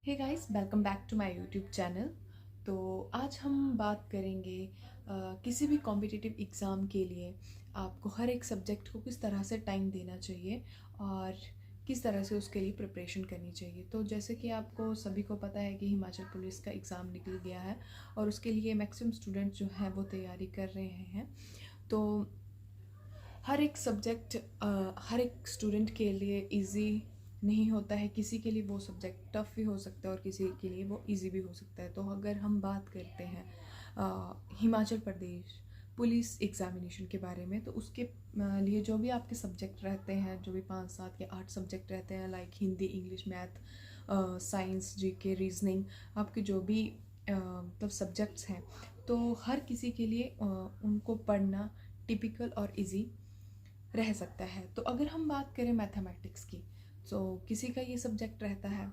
Hey guys, welcome back to my YouTube channel. तो आज हम बात करेंगे किसी भी कॉम्पिटिटिव एग्ज़ाम के लिए आपको हर एक सब्जेक्ट को किस तरह से टाइम देना चाहिए और किस तरह से उसके लिए प्रिपरेशन करनी चाहिए। तो जैसे कि आपको सभी को पता है कि हिमाचल पुलिस का एग्ज़ाम निकल गया है और उसके लिए मैक्सिमम स्टूडेंट जो हैं वो तैयारी कर रहे हैं। तो हर एक सब्जेक्ट हर एक स्टूडेंट के लिए इजी नहीं होता है। किसी के लिए वो सब्जेक्ट टफ़ भी हो सकता है और किसी के लिए वो इजी भी हो सकता है। तो अगर हम बात करते हैं हिमाचल प्रदेश पुलिस एग्ज़ामिनेशन के बारे में, तो उसके लिए जो भी आपके सब्जेक्ट रहते हैं, जो भी 5, 7 या 8 सब्जेक्ट रहते हैं, like Hindi, English, math, science, GK, reasoning, आपके जो भी मतलब सब्जेक्ट्स हैं, तो हर किसी के लिए उनको पढ़ना टिपिकल और इजी रह सकता है। तो अगर हम बात करें मैथमेटिक्स की, तो किसी का ये सब्जेक्ट रहता है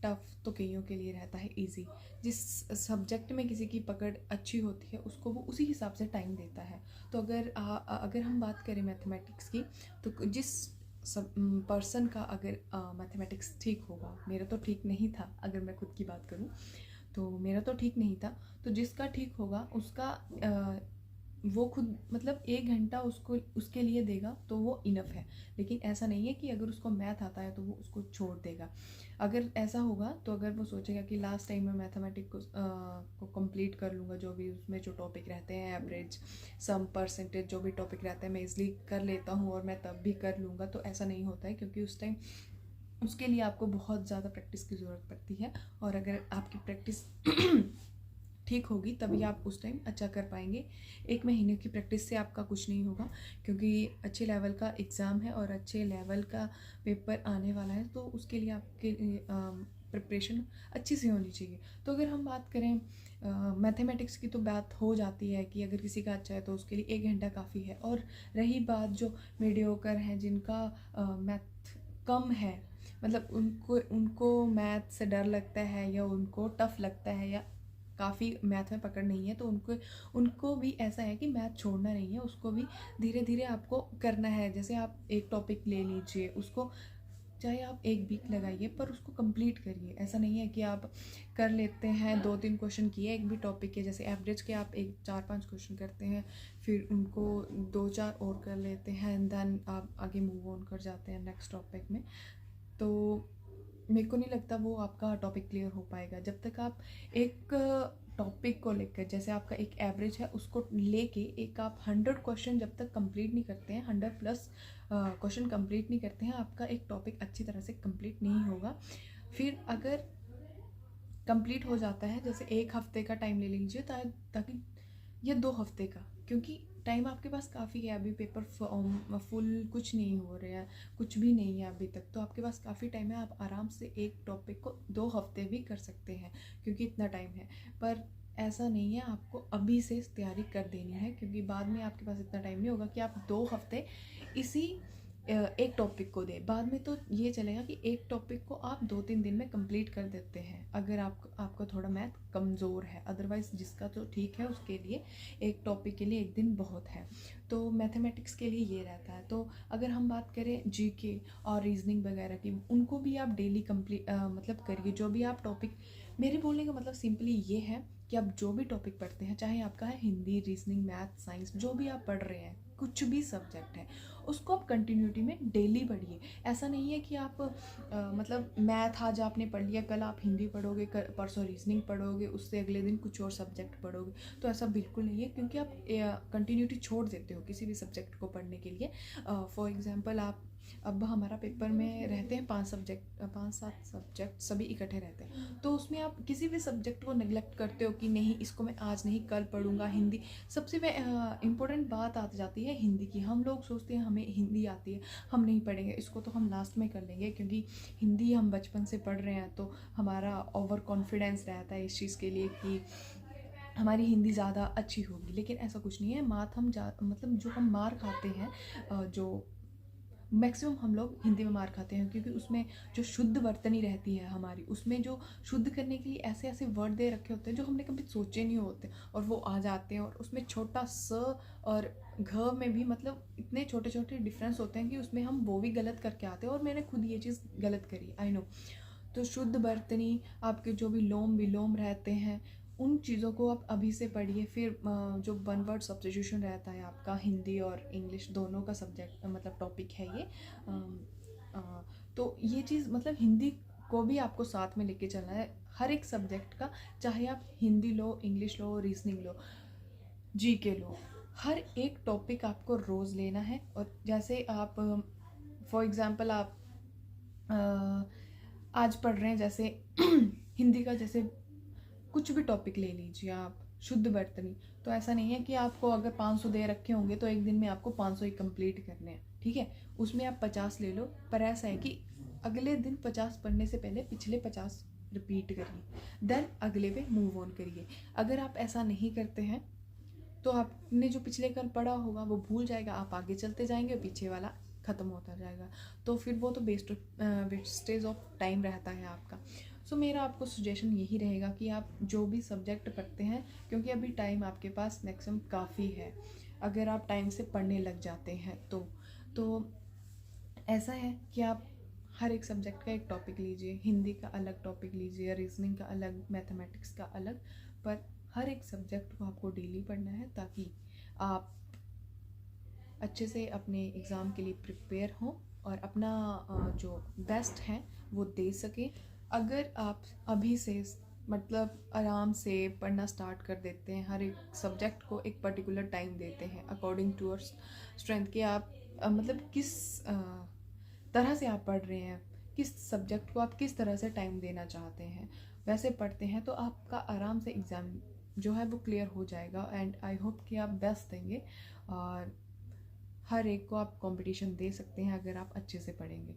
टफ़, तो कईयों के लिए रहता है इजी। जिस सब्जेक्ट में किसी की पकड़ अच्छी होती है उसको वो उसी हिसाब से टाइम देता है। तो अगर हम बात करें मैथमेटिक्स की, तो जिस सब पर्सन का अगर मैथमेटिक्स ठीक होगा, मेरा तो ठीक नहीं था, अगर मैं खुद की बात करूँ तो मेरा तो ठीक नहीं था, तो जिसका ठीक होगा उसका वो खुद मतलब 1 घंटा उसको उसके लिए देगा तो वो इनफ है। लेकिन ऐसा नहीं है कि अगर उसको मैथ आता है तो वो उसको छोड़ देगा। अगर ऐसा होगा तो अगर वो सोचेगा कि लास्ट टाइम मैं मैथमेटिक को कंप्लीट कर लूँगा, जो भी उसमें जो टॉपिक रहते हैं, एवरेज, सम, परसेंटेज, जो भी टॉपिक रहता है मैं इजली कर लेता हूँ और मैं तब भी कर लूँगा, तो ऐसा नहीं होता है। क्योंकि उस टाइम उसके लिए आपको बहुत ज़्यादा प्रैक्टिस की ज़रूरत पड़ती है, और अगर आपकी प्रैक्टिस ठीक होगी तभी आप उस टाइम अच्छा कर पाएंगे। 1 महीने की प्रैक्टिस से आपका कुछ नहीं होगा, क्योंकि अच्छे लेवल का एग्ज़ाम है और अच्छे लेवल का पेपर आने वाला है, तो उसके लिए आपके प्रिपरेशन अच्छी सी होनी चाहिए। तो अगर हम बात करें मैथमेटिक्स की, तो बात हो जाती है कि अगर किसी का अच्छा है तो उसके लिए 1 घंटा काफ़ी है। और रही बात जो मीडियोकर हैं, जिनका मैथ कम है, मतलब उनको उनको मैथ से डर लगता है या उनको टफ़ लगता है या काफ़ी मैथ में पकड़ नहीं है, तो उनको उनको भी ऐसा है कि मैथ छोड़ना नहीं है, उसको भी धीरे धीरे आपको करना है। जैसे आप एक टॉपिक ले लीजिए, उसको चाहे आप 1 वीक लगाइए पर उसको कंप्लीट करिए। ऐसा नहीं है कि आप कर लेते हैं 2-3 क्वेश्चन किए एक भी टॉपिक के, जैसे एवरेज के आप 4-5 क्वेश्चन करते हैं, फिर उनको 2-4 और कर लेते हैं, एंड देन आप आगे मूव ऑन कर जाते हैं नेक्स्ट टॉपिक में। तो मेरे को नहीं लगता वो आपका टॉपिक क्लियर हो पाएगा जब तक आप एक टॉपिक को लेकर, जैसे आपका एक एवरेज है, उसको लेके एक आप 100 क्वेश्चन जब तक कंप्लीट नहीं करते हैं, 100+ क्वेश्चन कंप्लीट नहीं करते हैं, आपका एक टॉपिक अच्छी तरह से कंप्लीट नहीं होगा। फिर अगर कंप्लीट हो जाता है, जैसे 1 हफ्ते का टाइम ले लीजिए, ताकि या 2 हफ्ते का, क्योंकि टाइम आपके पास काफ़ी है। अभी पेपर फुल कुछ नहीं हो रहा है, कुछ भी नहीं है अभी तक, तो आपके पास काफ़ी टाइम है। आप आराम से एक टॉपिक को 2 हफ्ते भी कर सकते हैं, क्योंकि इतना टाइम है। पर ऐसा नहीं है, आपको अभी से तैयारी कर देनी है, क्योंकि बाद में आपके पास इतना टाइम नहीं होगा कि आप 2 हफ्ते इसी एक टॉपिक को दें। बाद में तो ये चलेगा कि एक टॉपिक को आप 2-3 दिन में कंप्लीट कर देते हैं, अगर आपका थोड़ा मैथ कमज़ोर है। अदरवाइज़ जिसका तो ठीक है, उसके लिए एक टॉपिक के लिए 1 दिन बहुत है। तो मैथमेटिक्स के लिए ये रहता है। तो अगर हम बात करें जीके और रीजनिंग वगैरह की, उनको भी आप डेली कंप्लीट मतलब करिए। जो भी आप टॉपिक, मेरे बोलने का मतलब सिंपली ये है कि आप जो भी टॉपिक पढ़ते हैं, चाहे आपका है हिंदी, रीजनिंग, मैथ, साइंस, जो भी आप पढ़ रहे हैं, कुछ भी सब्जेक्ट है, उसको आप कंटिन्यूटी में डेली पढ़िए। ऐसा नहीं है कि आप मतलब मैथ आज आपने पढ़ लिया, कल आप हिंदी पढ़ोगे, परसों रीजनिंग पढ़ोगे, उससे अगले दिन कुछ और सब्जेक्ट पढ़ोगे, तो ऐसा बिल्कुल नहीं है, क्योंकि आप कंटिन्यूटी छोड़ देते हो किसी भी सब्जेक्ट को पढ़ने के लिए। फॉर एग्जांपल, आप अब हमारा पेपर में रहते हैं 5-7 सब्जेक्ट, सभी इकट्ठे रहते हैं, तो उसमें आप किसी भी सब्जेक्ट को नेग्लेक्ट करते हो कि नहीं, इसको मैं आज नहीं कल पढ़ूंगा। हिंदी सबसे इम्पोर्टेंट बात आ जाती है हिंदी की। हम लोग सोचते हैं हमें हिंदी आती है, हम नहीं पढ़ेंगे, इसको तो हम लास्ट में कर लेंगे, क्योंकि हिंदी हम बचपन से पढ़ रहे हैं, तो हमारा ओवर कॉन्फिडेंस रहता है इस चीज़ के लिए कि हमारी हिंदी ज़्यादा अच्छी होगी। लेकिन ऐसा कुछ नहीं है। माथ हम मतलब जो हम मार खाते हैं, जो मैक्सिमम हम लोग हिंदी में मार खाते हैं, क्योंकि उसमें जो शुद्ध वर्तनी रहती है हमारी, उसमें जो शुद्ध करने के लिए ऐसे ऐसे वर्ड दे रखे होते हैं जो हमने कभी सोचे नहीं होते, और वो आ जाते हैं। और उसमें छोटा स और घ में भी मतलब इतने छोटे छोटे डिफरेंस होते हैं कि उसमें हम वो भी गलत करके आते हैं, और मैंने खुद ये चीज़ गलत करी, आई नो। तो शुद्ध बर्तनी, आपके जो भी लोम विलोम रहते हैं, उन चीज़ों को आप अभी से पढ़िए। फिर जो वन वर्ड सब्स्टिट्यूशन रहता है आपका, हिंदी और इंग्लिश दोनों का सब्जेक्ट मतलब टॉपिक है ये। तो ये चीज़ मतलब हिंदी को भी आपको साथ में लेके चलना है हर एक सब्जेक्ट का, चाहे आप हिंदी लो, इंग्लिश लो, रीजनिंग लो, जीके लो, हर एक टॉपिक आपको रोज़ लेना है। और जैसे आप फॉर एग्ज़ाम्पल आप आज पढ़ रहे हैं, जैसे हिंदी का जैसे कुछ भी टॉपिक ले लीजिए आप, शुद्ध बर्तनी, तो ऐसा नहीं है कि आपको अगर 500 दे रखे होंगे तो एक दिन में आपको 500 ही कंप्लीट करने हैं, ठीक है। उसमें आप 50 ले लो, पर ऐसा है कि अगले दिन 50 पढ़ने से पहले पिछले 50 रिपीट करिए, देन अगले पे मूव ऑन करिए। अगर आप ऐसा नहीं करते हैं तो आपने जो पिछले कल पढ़ा होगा वो भूल जाएगा, आप आगे चलते जाएंगे, पीछे वाला ख़त्म होता जाएगा, तो फिर वो तो वेस्टेज ऑफ टाइम रहता है आपका। सो मेरा आपको सजेशन यही रहेगा कि आप जो भी सब्जेक्ट पढ़ते हैं, क्योंकि अभी टाइम आपके पास मैक्सिमम काफ़ी है, अगर आप टाइम से पढ़ने लग जाते हैं तो ऐसा है कि आप हर एक सब्जेक्ट का एक टॉपिक लीजिए, हिंदी का अलग टॉपिक लीजिए, रीजनिंग का अलग, मैथमेटिक्स का अलग, पर हर एक सब्जेक्ट को आपको डेली पढ़ना है ताकि आप अच्छे से अपने एग्ज़ाम के लिए प्रिपेयर हों और अपना जो बेस्ट है वो दे सकें। अगर आप अभी से मतलब आराम से पढ़ना स्टार्ट कर देते हैं, हर एक सब्जेक्ट को एक पर्टिकुलर टाइम देते हैं अकॉर्डिंग टू योर स्ट्रेंथ, कि आप मतलब किस तरह से आप पढ़ रहे हैं, किस सब्जेक्ट को आप किस तरह से टाइम देना चाहते हैं, वैसे पढ़ते हैं तो आपका आराम से एग्ज़ाम जो है वो क्लियर हो जाएगा। एंड आई होप कि आप बेस्ट देंगे और हर एक को आप कंपटीशन दे सकते हैं अगर आप अच्छे से पढ़ेंगे।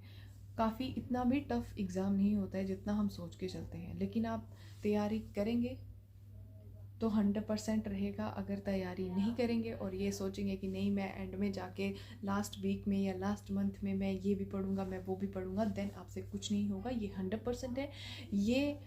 काफ़ी इतना भी टफ़ एग्ज़ाम नहीं होता है जितना हम सोच के चलते हैं, लेकिन आप तैयारी करेंगे तो 100% रहेगा। अगर तैयारी नहीं करेंगे और ये सोचेंगे कि नहीं मैं एंड में जाके लास्ट वीक में या लास्ट मंथ में मैं ये भी पढ़ूंगा, मैं वो भी पढ़ूंगा, देन आपसे कुछ नहीं होगा। ये 100% है, ये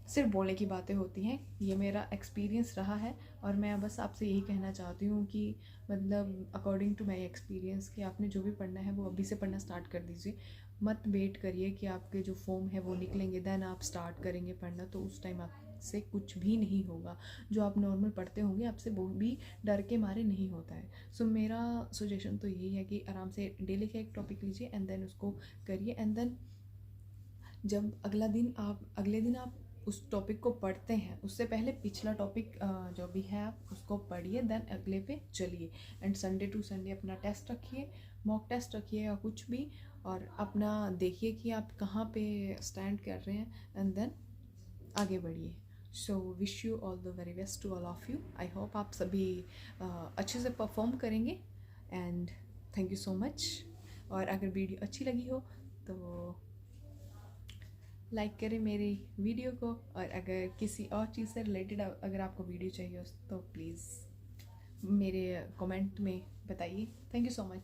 सिर्फ बोलने की बातें होती हैं, ये मेरा एक्सपीरियंस रहा है और मैं बस आपसे यही कहना चाहती हूँ कि मतलब अकॉर्डिंग टू माई एक्सपीरियंस कि आपने जो भी पढ़ना है वो अभी से पढ़ना स्टार्ट कर दीजिए। मत वेट करिए कि आपके जो फॉर्म है वो निकलेंगे देन आप स्टार्ट करेंगे पढ़ना, तो उस टाइम आपसे कुछ भी नहीं होगा। जो आप नॉर्मल पढ़ते होंगे आपसे वो भी डर के मारे नहीं होता है। सो मेरा सजेशन तो यही है कि आराम से डेली का एक टॉपिक लीजिए एंड देन उसको करिए, एंड देन जब अगले दिन आप उस टॉपिक को पढ़ते हैं उससे पहले पिछला टॉपिक जो भी है आप उसको पढ़िए, देन अगले पे चलिए। एंड संडे टू संडे अपना टेस्ट रखिए, मॉक टेस्ट रखिए या कुछ भी, और अपना देखिए कि आप कहाँ पे स्टैंड कर रहे हैं एंड देन आगे बढ़िए। So wish you all the very best to all of you. I hope आप सभी अच्छे से परफॉर्म करेंगे and thank you so much. और अगर वीडियो अच्छी लगी हो तो लाइक करें मेरी वीडियो को, और अगर किसी और चीज़ से रिलेटेड अगर आपको वीडियो चाहिए तो प्लीज़ मेरे कमेंट में बताइए। Thank you so much.